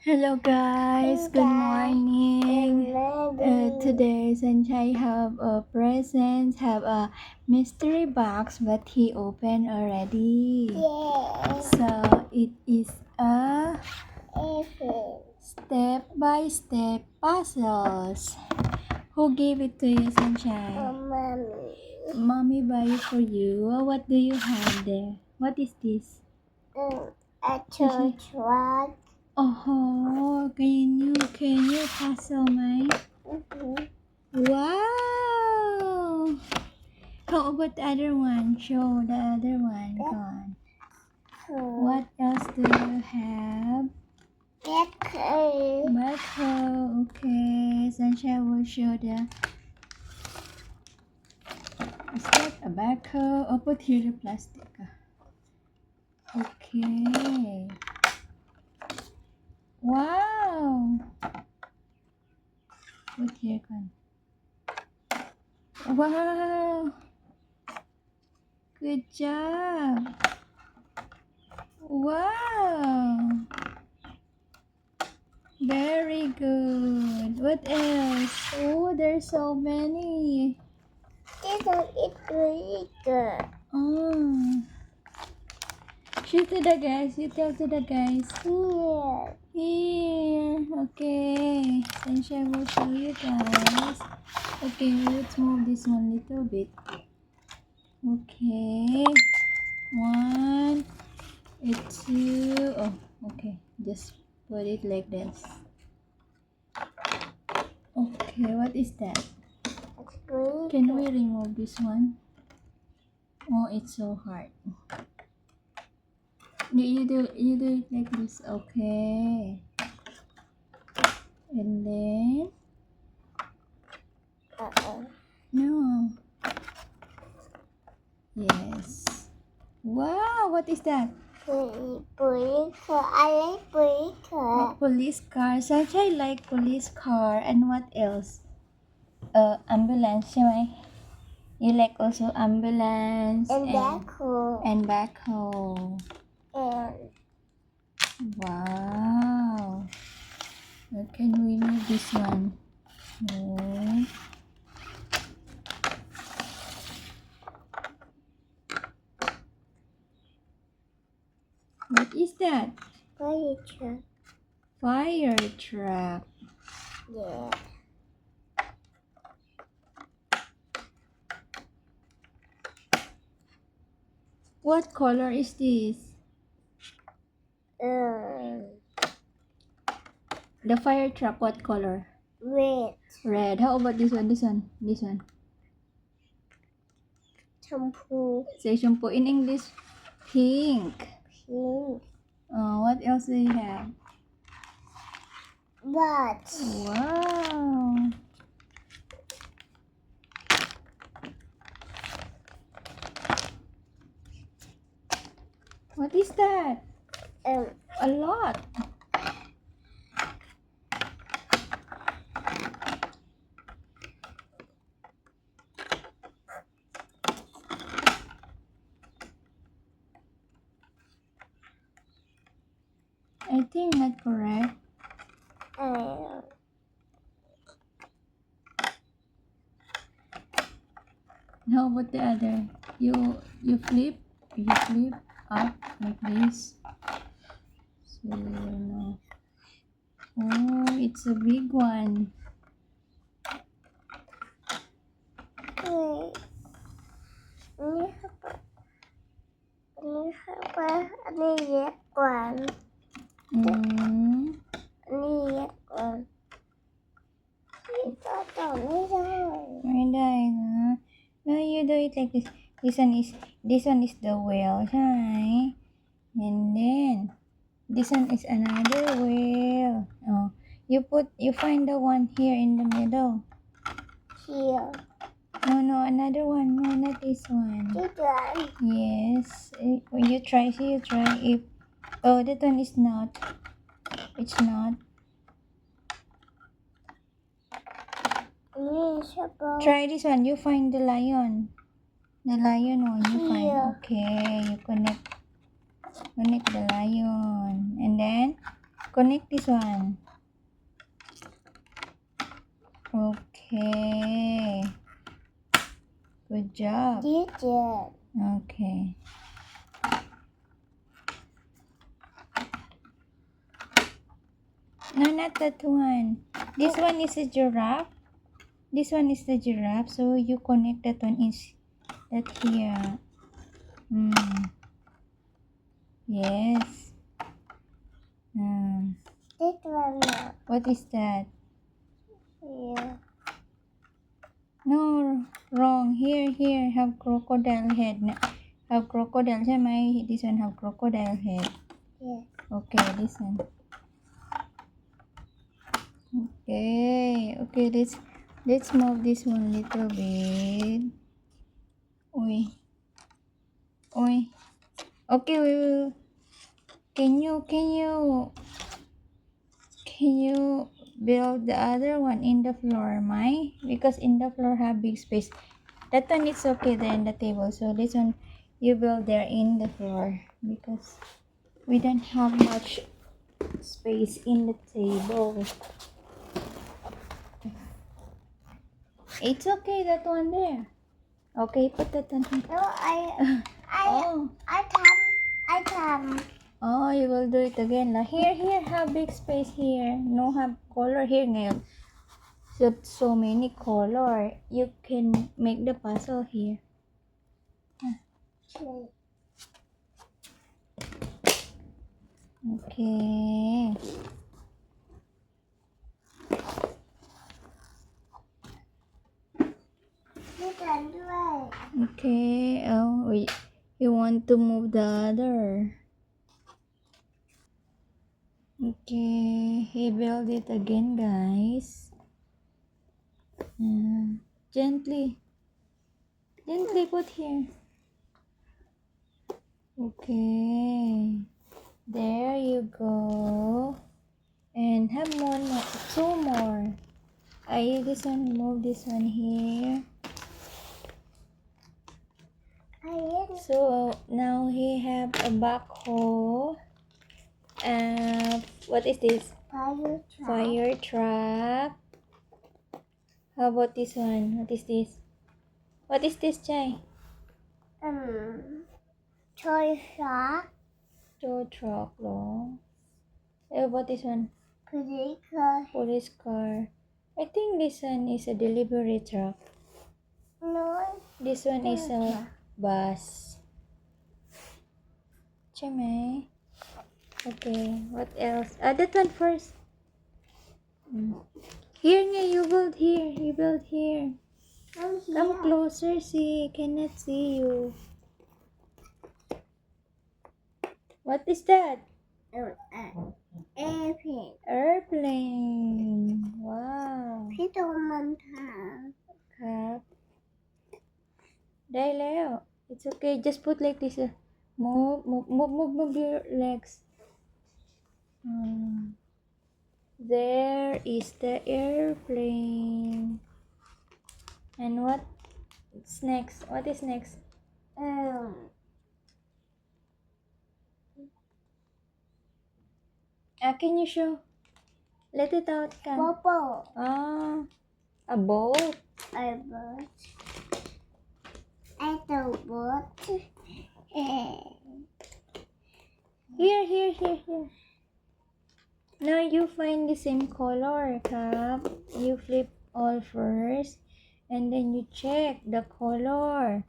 Hello guys, good morning. Today Sanjay have a present, have a mystery box, but he opened already. Yes. So it is a step-by-step puzzles. Who gave it to you, Sanjay? Mommy. Mommy buy it for you. What do you have there? What is this? A toy truck. Oh, can you puzzle mine? Wow! How about the other one? Show the other one. Go on. What else do you have? Backhoe. Okay. Sunshine will show the. Is that a backhoe? Oh, put here the plastic. Okay. Wow! Put here, con. Wow! Good job! Wow! Very good. What else? Oh, there's so many. This one is really good. Oh. Show to the guys. You tell to the guys. Here. Here. Okay. Then I will show you guys. Okay, let's move this one little bit. Okay. One. Two. Oh, okay. Just put it like this. Okay, what is that? Really Can we remove this one? Oh, it's so hard. You do it like this. Okay. And then no. Yes. Wow, what is that? I like police car. Police car. Such I like police car. And what else? Ambulance,ใช่ไหม? You like also ambulance And backhoe. and backhoe. And Wow. Can we move this one? No. What is that? police truck. Fire truck. Yeah. What color is this? The fire truck, what color? Red. Red. How about this one? This one. This one. Shampoo. Say shampoo in English. Pink. Pink. What else do you have? But. Wow. What is that? A lot. I think not correct. How about the other? You flip up like this. So no. Oh, it's a big one.อันนี้เล็กกว่า Mm. อันนี้เล็กกว่านี่ต่อไม่ได้ ไม่ได้นะ No, you do it like this. This one is the wheel, ใช่ไหม And then this one is another wheel. Oh, you find the one here in the middle. Here. No, another one. No, not this one. This one. Yes. When you try, if. Oh, that one is not. It's not. นี่ใช่ปะ Try this one. You find the lion. The lion one you find. Here. Okay, you connect the lion. And then Connect this one. Okay. Good job. Did it. Okay. No, not that one. This one is a giraffe. This one is the giraffe. So you connect that one is that here. Yes. This one not. What is that? Yeah. No, wrong. Here have crocodile head. Have crocodile ใช่ไหม This one have crocodile head. Yeah. Okay, this one. Okay, let's move this one little bit. Oi. Okay, we will. Can you build the other one in the floor, Mai? Because in the floor have big space. That one is okay there in the table. So this one you build there in the floor because we don't have much space in the table. It's okay, that one there. Okay, put that one here. No, Oh, I come. oh, you will do it again. Now here, have big space here. No have color here ngayon. So many color. You can make the puzzle here. Okay. You can do it. Okay. Oh, you want to move the other. Okay. He build it again, guys. Gently put here. Okay. There you go. And have one more, two more. This one, move this one here. So now he have a backhoe. What is this? Fire truck. How about this one? What is this? What is this, Chai? Toy shop. Tow truck, no? How about this one? Police car. I think this one is a delivery truck. No. This one is a bus. Chime. Okay, what else? That one first. Here nga, you build here. You build here. Come closer, see. Cannot see you. What is that? Airplane. Airplane. Wow. พี่โดนมันถาม ครับ ได้แล้ว It's okay. Just put like this. Move your legs. There is the airplane. And what's next? What is next? Can you show? Let it out. Come. Bubble. A boat. A boat. I the boat. Here. Now you find the same color, Cap. You flip all first, and then you check the color,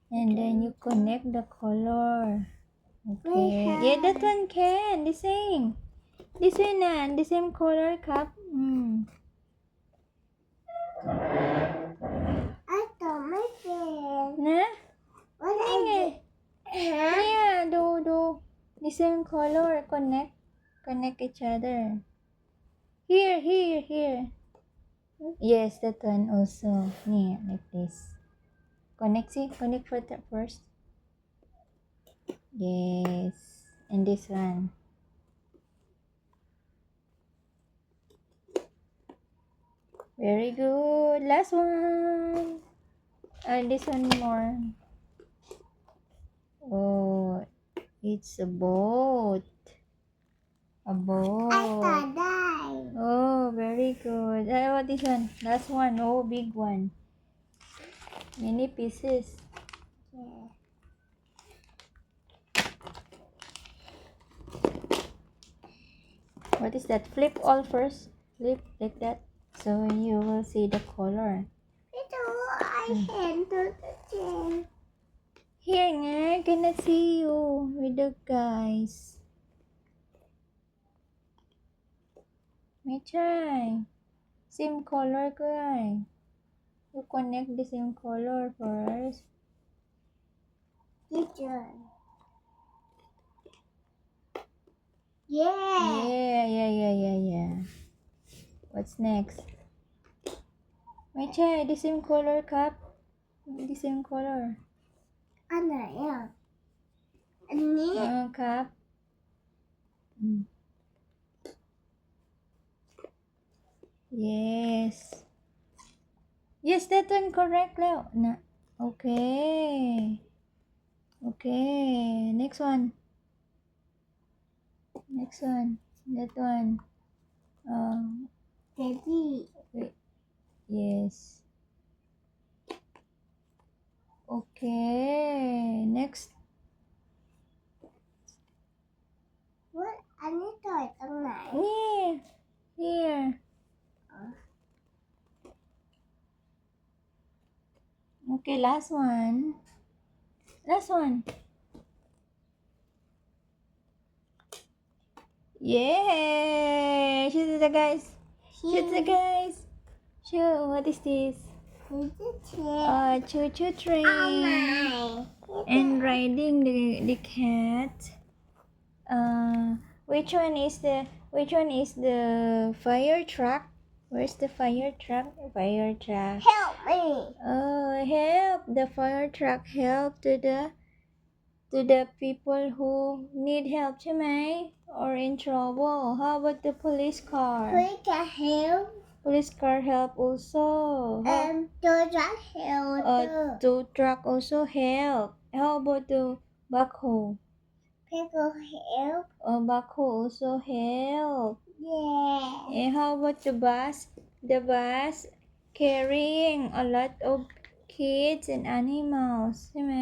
and then you connect the color. Okay. Yeah, that one can. The same. This one na, the same color, Cap. I don't make it. Na? What Hindi. Yeah, do. The same color. Connect each other. Here. Yes, that one also. Yeah, like this. Connect first. Yes. And this one. Very good. Last one. This one more. Oh, it's a boat. A boat. I thought that. Oh, very good. How about this one? Last one. Oh, big one. Many pieces. Yeah. What is that? Flip all first. Flip like that. So you will see the color. Ito, I handled the chair. Here nga, I cannot see you with the guys. May try. Same color ko ay. You connect the same color first. This one. Yeah. Yeah. What's next? May try the same color cup. The same color. Ano yan? Ano? Cup. Mm. Yes. Yes, that one correct, Leo. Na. Okay. Okay. Next one. Next one. That one. Daddy. Wait. Yes. Okay. Next. What? Ano to? Itong nai? Yeah. Here. Okay, last one. Last one. Yeah. Shoot the guys. Shoot the guys. Shoot. What is this? Here's the chair. Choo-choo train. Oh my. And riding the cat. Which one is the fire truck? Where's the fire truck? Fire truck. Help me. Oh, help! The fire truck help to the people who need help, ใช่ไหม or in trouble. How about the police car? Please can help. Police car help also. The truck help. The truck also help. How about the backhoe? People help. Backhoe also help. Yeah. And how about the bus? The bus carrying a lot of kids and animals, ใช่ไหม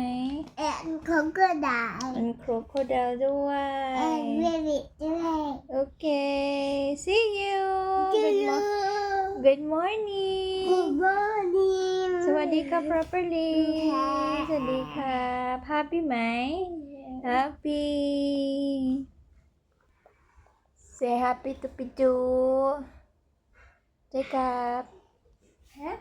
And crocodile. And crocodile ด้วย And rabbit ด้วย Okay, see you. Good morning. Good morning. สวัสดีค่ะ properly ค่ะ สวัสดีค่ะ happy ไหม happy say happy to Pichu ใช่ครับ Huh?